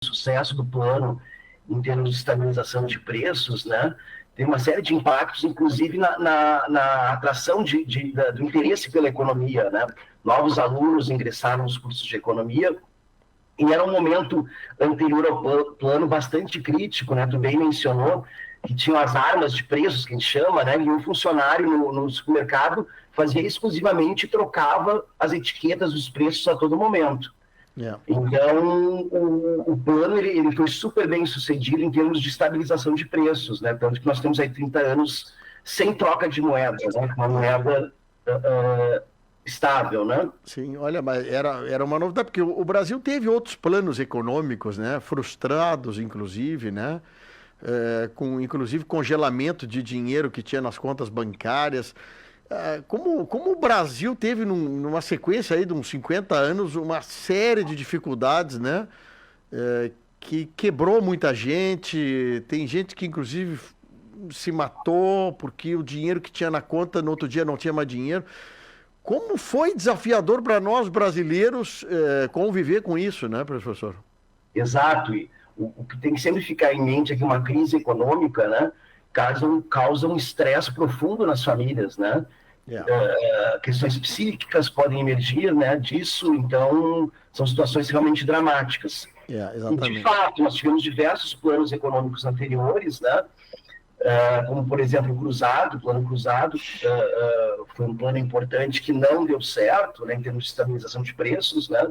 sucesso do plano em termos de estabilização de preços, né, tem uma série de impactos, inclusive na atração do interesse pela economia, né? Novos alunos ingressaram nos cursos de economia, e era um momento anterior ao plano bastante crítico, né? Tu bem mencionou que tinham as armas de preços, que a gente chama, né? E um funcionário no supermercado fazia exclusivamente, trocava as etiquetas dos preços a todo momento. Yeah. Então, o plano ele foi super bem sucedido em termos de estabilização de preços, né? Tanto que nós temos aí 30 anos sem troca de moeda, né? Uma moeda estável, né? Sim, olha, mas era uma novidade, porque o Brasil teve outros planos econômicos, né? Frustrados, inclusive, né? Inclusive congelamento de dinheiro que tinha nas contas bancárias. Como o Brasil teve numa sequência aí de uns 50 anos uma série de dificuldades, né? Que quebrou muita gente, tem gente que inclusive se matou porque o dinheiro que tinha na conta no outro dia não tinha mais dinheiro. Como foi desafiador para nós brasileiros conviver com isso, né, professor? Exato. E o que tem que sempre ficar em mente é que uma crise econômica, né, causa um estresse profundo nas famílias, né? Questões psíquicas podem emergir, né, disso, então são situações realmente dramáticas. Exatamente. E, de fato, nós tivemos diversos planos econômicos anteriores, né, como, por exemplo, o plano cruzado, foi um plano importante que não deu certo, né, em termos de estabilização de preços, né?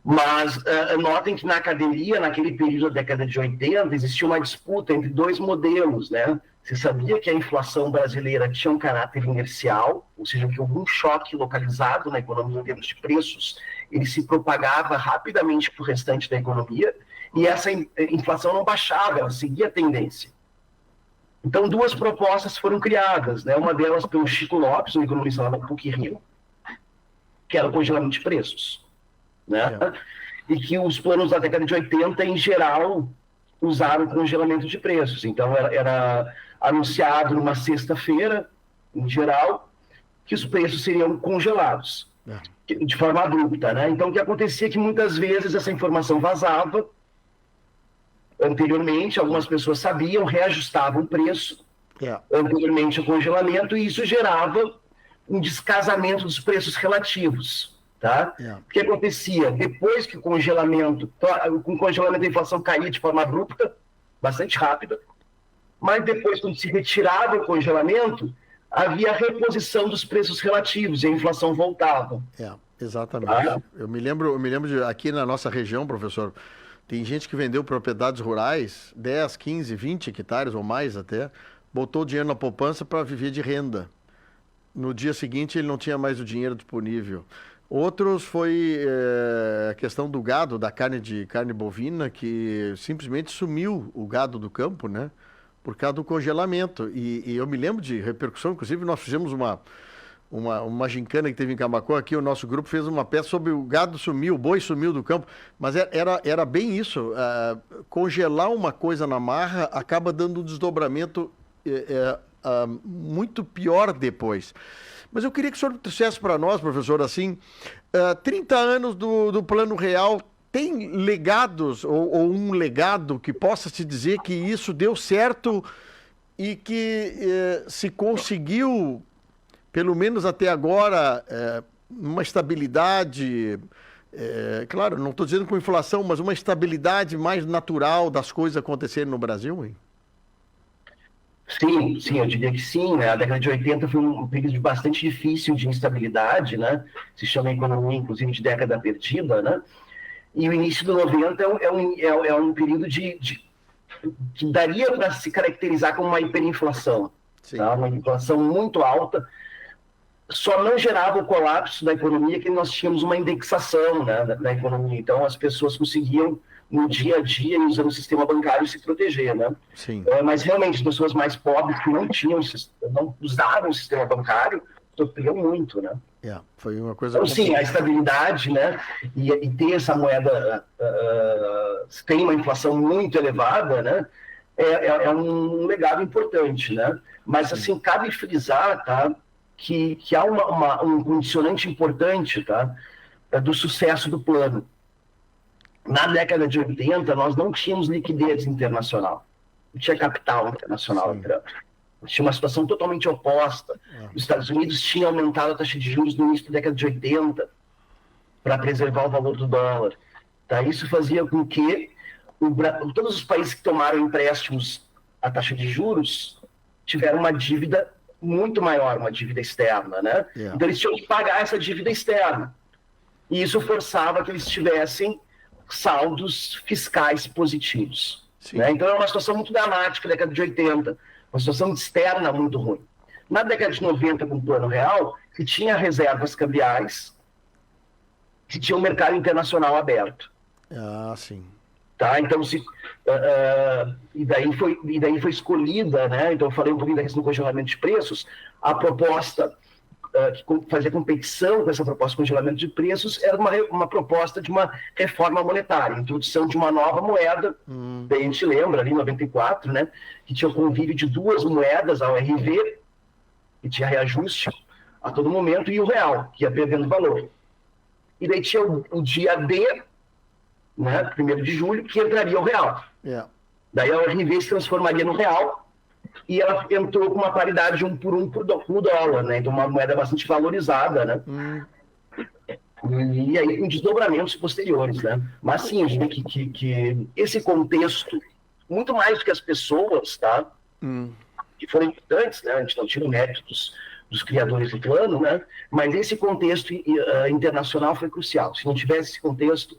Mas notem que na academia, naquele período da década de 80, existia uma disputa entre dois modelos, né? Você sabia que a inflação brasileira tinha um caráter inercial, ou seja, que algum choque localizado na economia em termos de preços, ele se propagava rapidamente para o restante da economia, e essa inflação não baixava, ela seguia a tendência. Então, duas propostas foram criadas, né? Uma delas pelo Chico Lopes, um economista lá da PUC-Rio, que era o congelamento de preços, né? E que os planos da década de 80, em geral, usaram congelamento de preços. Então, era anunciado numa sexta-feira, em geral, que os preços seriam congelados, de forma abrupta, né? Então, o que acontecia é que muitas vezes essa informação vazava. Anteriormente, algumas pessoas sabiam, reajustavam o preço anteriormente ao congelamento, e isso gerava um descasamento dos preços relativos. Tá? O que acontecia? Depois que com o congelamento a inflação caía de forma abrupta, bastante rápida, mas depois, quando se retirava o congelamento, havia a reposição dos preços relativos e a inflação voltava. Exatamente. Eu me lembro de aqui na nossa região, professor, tem gente que vendeu propriedades rurais, 10, 15, 20 hectares ou mais até, botou o dinheiro na poupança para viver de renda. No dia seguinte ele não tinha mais o dinheiro disponível. Outros foi a questão do gado, da carne bovina, que simplesmente sumiu o gado do campo, né? Por causa do congelamento. E eu me lembro de repercussão, inclusive nós fizemos uma gincana que teve em Camaquã, aqui o nosso grupo fez uma peça sobre o gado sumiu, o boi sumiu do campo, mas era bem isso, congelar uma coisa na marra acaba dando um desdobramento muito pior depois. Mas eu queria que o senhor trouxesse para nós, professor, assim, 30 anos do Plano Real, tem legados ou um legado que possa se dizer que isso deu certo e que se conseguiu, pelo menos até agora, uma estabilidade, claro, não estou dizendo com inflação, mas uma estabilidade mais natural das coisas acontecerem no Brasil, hein? Sim, eu diria que sim, né? A década de 80 foi um período bastante difícil de instabilidade, né? Se chama economia, inclusive, de década perdida, né? E o início do 90 é um período que daria para se caracterizar como uma hiperinflação, tá? Uma inflação muito alta, só não gerava o colapso da economia que nós tínhamos uma indexação, né, da economia. Então, as pessoas conseguiam, no dia a dia, usando o sistema bancário, se proteger, né? Mas, realmente, as pessoas mais pobres que não usavam o sistema bancário sofriam muito, né? Foi uma coisa... Então, sim, a estabilidade, né, e ter essa moeda, tem uma inflação muito elevada, né, é um legado importante, né? Mas, assim, cabe frisar, tá, que há um condicionante importante, tá, do sucesso do plano. Na década de 80, nós não tínhamos liquidez internacional, não tinha capital internacional entrando. Tinha uma situação totalmente oposta. Os Estados Unidos tinham aumentado a taxa de juros no início da década de 80 para preservar o valor do dólar. Tá? Isso fazia com que todos os países que tomaram empréstimos à taxa de juros tiveram uma dívida muito maior, uma dívida externa, né? Então eles tinham que pagar essa dívida externa. E isso forçava que eles tivessem saldos fiscais positivos. Né? Então é uma situação muito dramática na década de 80, uma situação externa muito ruim. Na década de 90, com o Plano Real, se tinha reservas cambiais, se tinha um mercado internacional aberto. Sim. Tá? Então, e daí foi escolhida, né? Então eu falei um pouquinho da questão do congelamento de preços, a proposta que fazia competição com essa proposta de congelamento de preços era uma proposta de uma reforma monetária, introdução de uma nova moeda, daí a gente lembra, ali em 94, né, que tinha o convívio de duas moedas, a URV, que tinha reajuste a todo momento, e o real, que ia perdendo valor. E daí tinha o dia D, né, 1º de julho, que entraria o real. Daí a URV se transformaria no real, e ela entrou com uma paridade de 1 por 1 no dólar, né? Então uma moeda bastante valorizada, né? E aí com desdobramentos posteriores, né? Mas sim, a gente vê que esse contexto, muito mais do que as pessoas, tá? Que foram importantes, né? A gente não tira o mérito dos criadores do plano, né? Mas esse contexto internacional foi crucial. Se não tivesse esse contexto,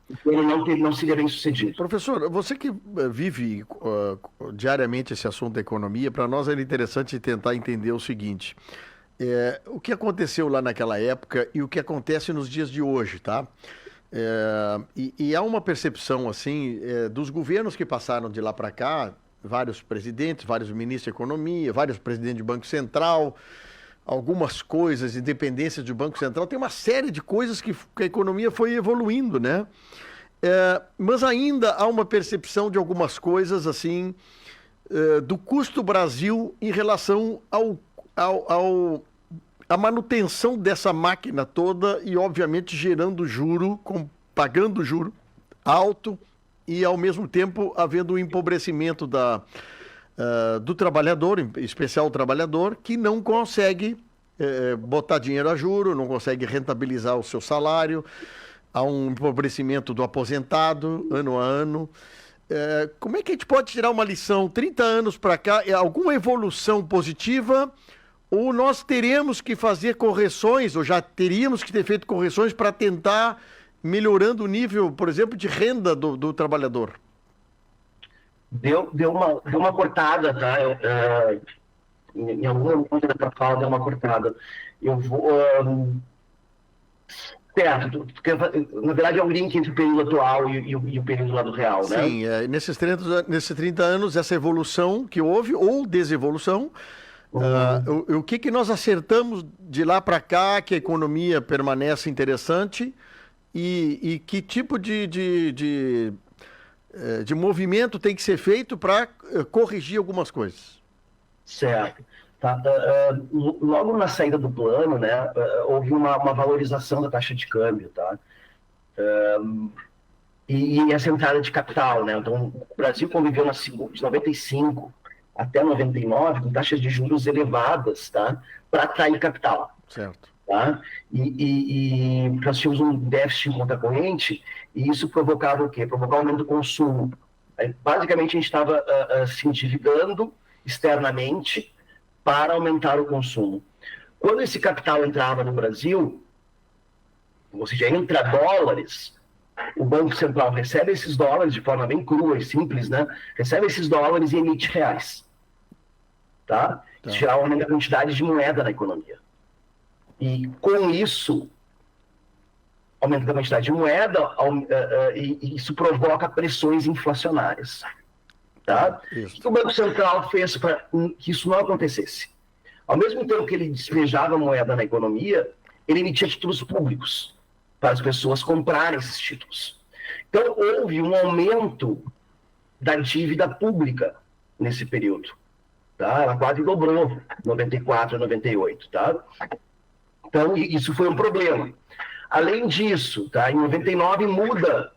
o plano não seria bem sucedido. Professor, você que vive diariamente esse assunto da economia, para nós era interessante tentar entender o seguinte: o que aconteceu lá naquela época e o que acontece nos dias de hoje, tá? E há uma percepção, assim, dos governos que passaram de lá para cá, vários presidentes, vários ministros da economia, vários presidentes de Banco Central, algumas coisas, independência do Banco Central, tem uma série de coisas que a economia foi evoluindo, né? Mas ainda há uma percepção de algumas coisas, assim, do custo Brasil em relação à manutenção dessa máquina toda e, obviamente, gerando juro, pagando juro alto e, ao mesmo tempo, havendo um empobrecimento do trabalhador, em especial o trabalhador, que não consegue botar dinheiro a juro, não consegue rentabilizar o seu salário, há um empobrecimento do aposentado, ano a ano. Como é que a gente pode tirar uma lição, 30 anos para cá, alguma evolução positiva, ou nós teremos que fazer correções, ou já teríamos que ter feito correções para tentar melhorando o nível, por exemplo, de renda do trabalhador? Deu uma cortada, tá? Em alguma ponto da fala deu uma cortada. Eu vou... certo, porque, na verdade é um link entre o período atual e o período lá do real, né? Sim, nesses 30 anos, essa evolução que houve, ou desevolução, o que nós acertamos de lá para cá, que a economia permanece interessante, e que tipo de movimento tem que ser feito para corrigir algumas coisas? Certo. Tá. Logo na saída do plano, né, houve uma valorização da taxa de câmbio, tá? E essa entrada de capital, né? Então, o Brasil conviveu de 95 até 99 com taxas de juros elevadas, tá? Para atrair capital. Certo. Tá? E nós tínhamos um déficit em conta corrente, e isso provocava o quê? Provocava aumento do consumo. Basicamente, a gente estava se endividando externamente para aumentar o consumo. Quando esse capital entrava no Brasil, ou seja, entra dólares, o Banco Central recebe esses dólares de forma bem crua e simples, né? Recebe esses dólares e emite reais. Tá? Isso gerar um aumento da quantidade de moeda na economia. E com isso, aumenta a quantidade de moeda e isso provoca pressões inflacionárias. Tá? O que o Banco Central fez para que isso não acontecesse? Ao mesmo tempo que ele despejava moeda na economia, ele emitia títulos públicos para as pessoas comprarem esses títulos. Então, houve um aumento da dívida pública nesse período. Tá? Ela quase dobrou, 94 a 98. Tá? Então, isso foi um problema. Além disso, tá? Em 99 muda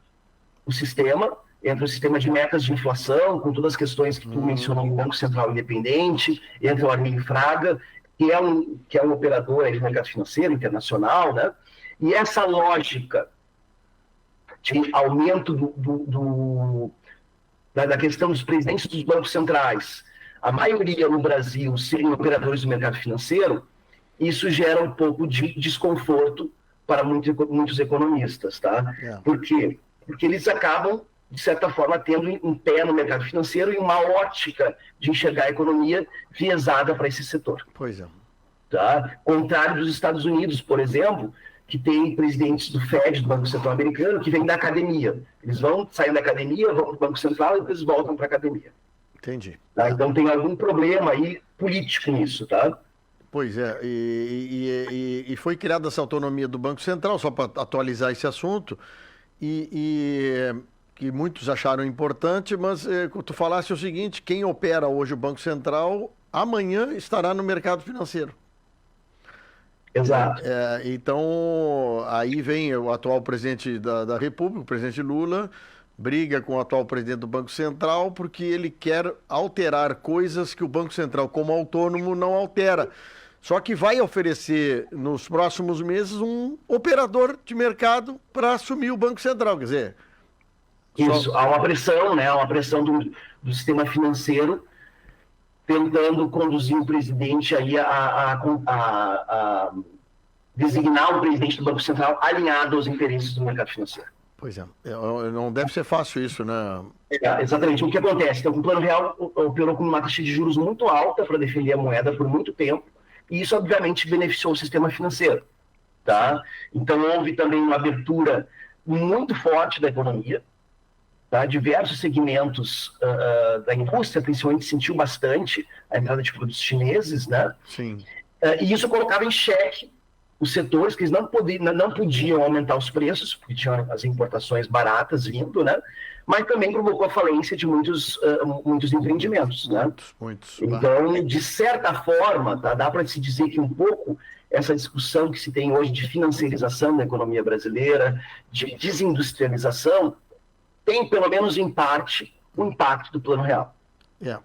o sistema, entra o sistema de metas de inflação, com todas as questões que tu mencionou no Banco Central Independente, entra o Arminio Fraga, que é um operador aí do mercado financeiro internacional, né? E essa lógica de aumento da questão dos presidentes dos bancos centrais, a maioria no Brasil serem operadores do mercado financeiro, isso gera um pouco de desconforto para muitos economistas, tá? Por quê? Porque eles acabam, de certa forma, tendo um pé no mercado financeiro e uma ótica de enxergar a economia viesada para esse setor. Pois é. Tá? Contrário dos Estados Unidos, por exemplo, que tem presidentes do Fed, do Banco Central Americano, que vêm da academia. Eles saem da academia, vão para o Banco Central e depois voltam para a academia. Entendi. Tá? Então tem algum problema aí político nisso, tá? Pois é, e foi criada essa autonomia do Banco Central, só para atualizar esse assunto, que muitos acharam importante, mas tu falasse o seguinte, quem opera hoje o Banco Central, amanhã estará no mercado financeiro. Exato. Então, aí vem o atual presidente da República, o presidente Lula, briga com o atual presidente do Banco Central porque ele quer alterar coisas que o Banco Central, como autônomo, não altera. Só que vai oferecer, nos próximos meses, um operador de mercado para assumir o Banco Central. Quer dizer... Isso, há uma pressão, né? Há uma pressão do sistema financeiro tentando conduzir o presidente aí a designar o presidente do Banco Central alinhado aos interesses do mercado financeiro. Pois é, não deve ser fácil isso, né? Exatamente. O que acontece? Então, o Plano Real operou com uma taxa de juros muito alta para defender a moeda por muito tempo, e isso, obviamente, beneficiou o sistema financeiro. Tá? Então, houve também uma abertura muito forte da economia. Tá? Diversos segmentos da indústria, principalmente, sentiu bastante a entrada de produtos chineses, né? Sim. E isso colocava em xeque os setores que eles não podiam aumentar os preços, porque tinham as importações baratas vindo, né? Mas também provocou a falência de muitos empreendimentos, né? Muitos. Então, de certa forma, tá? Dá para se dizer que um pouco essa discussão que se tem hoje de financiarização da economia brasileira, de desindustrialização, tem, pelo menos em parte, o impacto do Plano Real.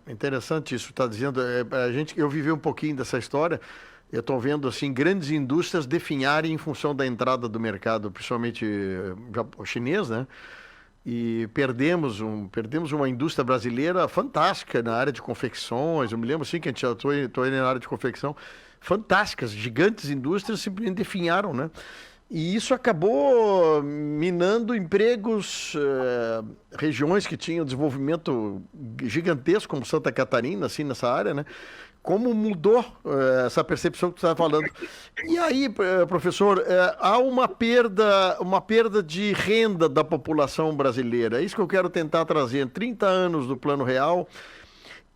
Interessante isso, está dizendo. Eu vivi um pouquinho dessa história. Eu estou vendo assim grandes indústrias definharem em função da entrada do mercado, principalmente chinês, né? E perdemos uma indústria brasileira fantástica na área de confecções. Eu me lembro assim que a gente estou na área de confecção, fantásticas, gigantes indústrias simplesmente definharam, né? E isso acabou minando empregos, regiões que tinham desenvolvimento gigantesco, como Santa Catarina, assim, nessa área, né? Como mudou essa percepção que você estava falando. E aí, professor, há uma perda de renda da população brasileira. É isso que eu quero tentar trazer. 30 anos do Plano Real,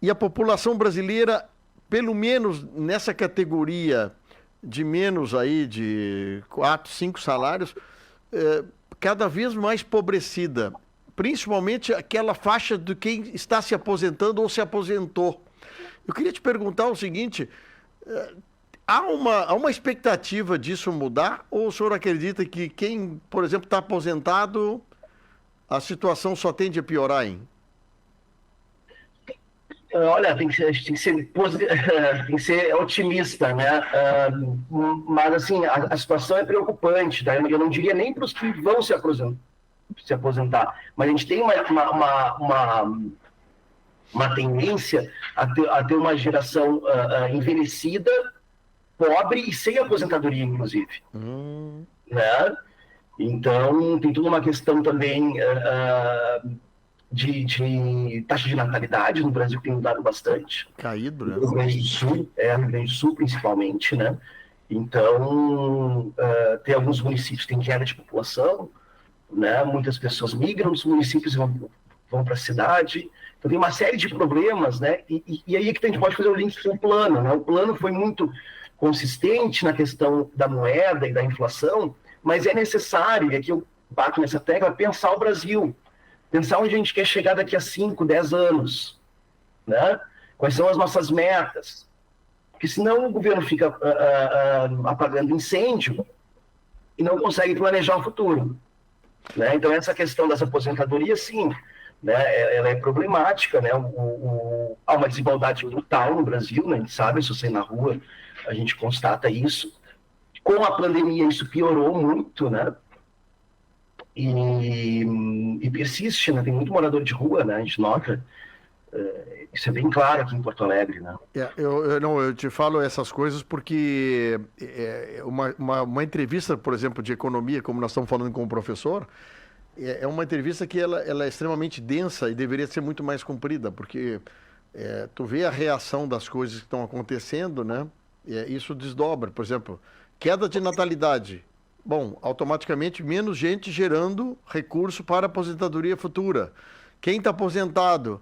e a população brasileira, pelo menos nessa categoria de menos aí de 4, 5 salários, cada vez mais empobrecida, principalmente aquela faixa de quem está se aposentando ou se aposentou. Eu queria te perguntar o seguinte, há uma expectativa disso mudar, ou o senhor acredita que quem, por exemplo, está aposentado, a situação só tende a piorar, hein? Olha, tem que ser otimista, né? Mas, assim, a situação é preocupante, tá? Eu não diria nem para os que vão se aposentar, mas a gente tem uma tendência a ter uma geração envelhecida, pobre e sem aposentadoria, inclusive. Né? Então, tem toda uma questão também de taxa de natalidade no Brasil, que tem mudado bastante. Caído, né? No Rio Grande do Sul, principalmente, né? Então, tem alguns municípios que têm queda de população, né? Muitas pessoas migram dos municípios e vão para a cidade. Então, tem uma série de problemas, né? E aí é que a gente pode fazer o link com o plano, né? O plano foi muito consistente na questão da moeda e da inflação, mas é necessário, e aqui eu bato nessa tecla, pensar o Brasil. Pensar onde a gente quer chegar daqui a 5, 10 anos, né? Quais são as nossas metas? Porque senão o governo fica apagando incêndio e não consegue planejar o futuro. né? Então, essa questão das aposentadorias, sim, né, ela é problemática, né? Há uma desigualdade brutal no Brasil, né? A gente sabe, se você ir na rua, a gente constata isso. Com a pandemia, isso piorou muito, né? E persiste, né? Tem muito morador de rua, né? A gente nota. Isso é bem claro aqui em Porto Alegre, né? Eu te falo essas coisas porque uma entrevista, por exemplo, de economia, como nós estamos falando com o professor, é uma entrevista que ela é extremamente densa e deveria ser muito mais comprida, porque tu vê a reação das coisas que estão acontecendo, né? Isso desdobra, por exemplo, queda de natalidade. Bom, automaticamente menos gente gerando recurso para a aposentadoria futura. Quem está aposentado,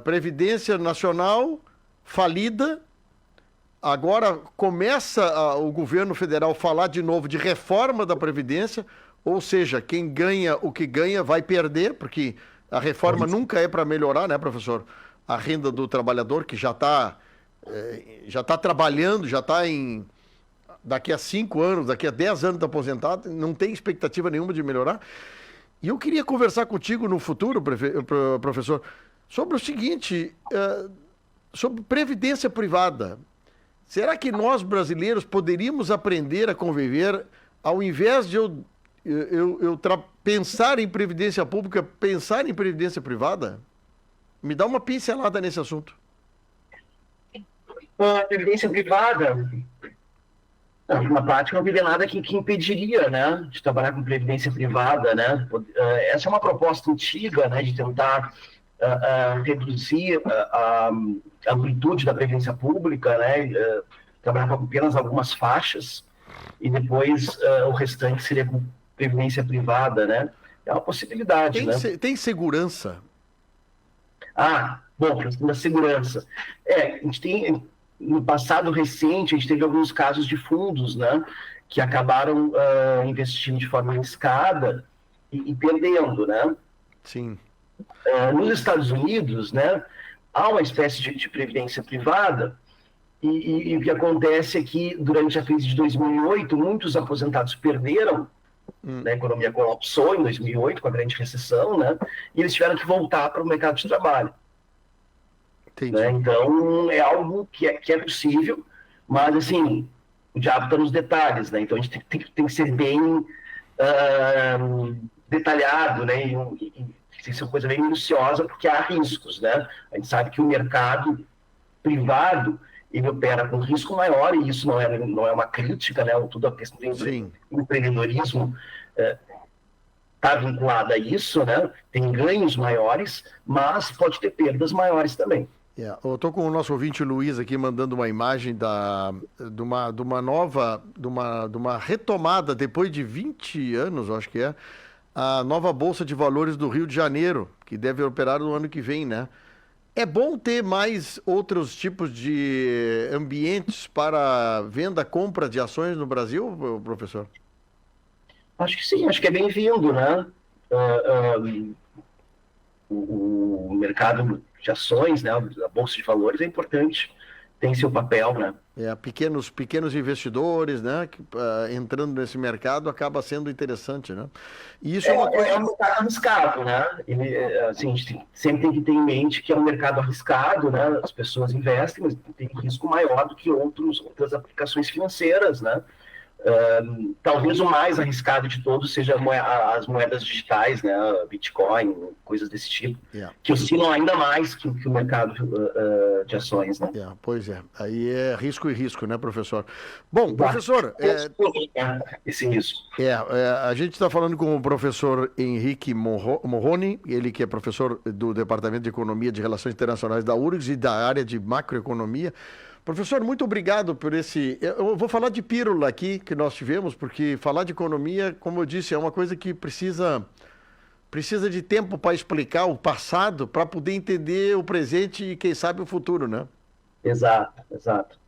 Previdência Nacional falida, agora começa o governo federal falar de novo de reforma da Previdência, ou seja, quem ganha o que ganha vai perder, porque a reforma nunca é para melhorar, né, professor? A renda do trabalhador que já está trabalhando, já está em... Daqui a 5 anos, daqui a 10 anos está aposentado, não tem expectativa nenhuma de melhorar. E eu queria conversar contigo no futuro, professor, sobre o seguinte, sobre previdência privada. Será que nós, brasileiros, poderíamos aprender a conviver, ao invés de pensar em previdência pública, pensar em previdência privada? Me dá uma pincelada nesse assunto. A previdência privada, na prática, não teria nada que impediria, né, de trabalhar com previdência privada, né? Essa é uma proposta antiga, né, de tentar reduzir a amplitude da previdência pública, né, trabalhar com apenas algumas faixas e depois o restante seria com previdência privada, né? É uma possibilidade, né? Tem segurança? Bom, questão da segurança. A gente tem, no passado recente, a gente teve alguns casos de fundos, né, que acabaram investindo de forma arriscada e perdendo, né? Sim. Nos Estados Unidos, né, há uma espécie de previdência privada e o que acontece é que, durante a crise de 2008, muitos aposentados perderam, né, a economia colapsou em 2008 com a grande recessão, né, e eles tiveram que voltar para o mercado de trabalho. Né? Então, é algo que é possível, mas, assim, o diabo está nos detalhes, né? Então, a gente tem que ser bem detalhado, né? E tem que ser uma coisa bem minuciosa, porque há riscos, né? A gente sabe que o mercado privado, ele opera com risco maior, e isso não é uma crítica, né? Tudo a questão do empreendedorismo está vinculada a isso, né? Tem ganhos maiores, mas pode ter perdas maiores também. Eu estou com o nosso ouvinte Luiz aqui mandando uma imagem de uma retomada depois de 20 anos, acho que a nova Bolsa de Valores do Rio de Janeiro, que deve operar no ano que vem, né? É bom ter mais outros tipos de ambientes para venda, compra de ações no Brasil, professor? Acho que sim, acho que é bem-vindo, né? O mercado de ações, né, a Bolsa de Valores é importante, tem seu papel, né? Pequenos investidores, né, que, entrando nesse mercado acaba sendo interessante, né? E isso é um mercado arriscado, né? Assim, a gente sempre tem que ter em mente que é um mercado arriscado, né? As pessoas investem, mas tem um risco maior do que outras aplicações financeiras, né? Talvez o mais arriscado de todos seja as moedas digitais, né, Bitcoin, coisas desse tipo, que oscilam ainda mais que o mercado de ações, né? Pois é, aí é risco e risco, né, professor? Bom, professor... Esse risco. A gente está falando com o professor Henrique Morrone, ele que é professor do Departamento de Economia de Relações Internacionais da URGS e da área de macroeconomia. Professor, muito obrigado por esse... Eu vou falar de pílula aqui, que nós tivemos, porque falar de economia, como eu disse, é uma coisa que precisa de tempo para explicar o passado, para poder entender o presente e, quem sabe, o futuro, né? Exato.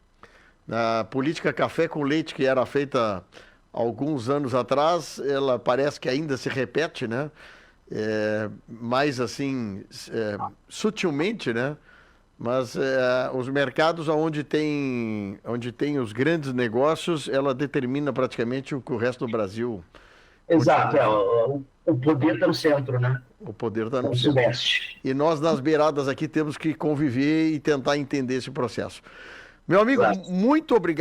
A política café com leite, que era feita alguns anos atrás, ela parece que ainda se repete, né? Mais assim, sutilmente, né? Mas os mercados onde tem os grandes negócios, ela determina praticamente o que o resto do Brasil Exato, o poder está no centro, né? O poder está no No centro. Sudeste. E nós, nas beiradas aqui, temos que conviver e tentar entender esse processo. Meu amigo, Claro. muito obrigado.